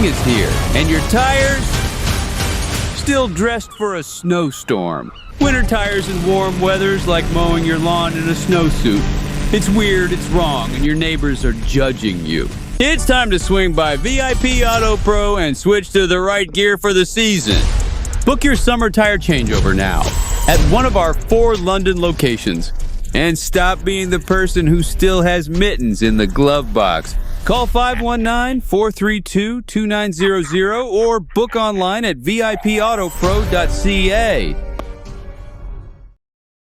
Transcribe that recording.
Spring is here, and your tires still dressed for a snowstorm. Winter tires in warm weather's like mowing your lawn in a snowsuit. It's weird, it's wrong, and your neighbors are judging you. It's time to swing by VIP Auto Pro and switch to the right gear for the season. Book your summer tire changeover now at one of our 4 London locations. And stop being the person who still has mittens in the glove box. Call 519-432-2900 or book online at vipautopro.ca.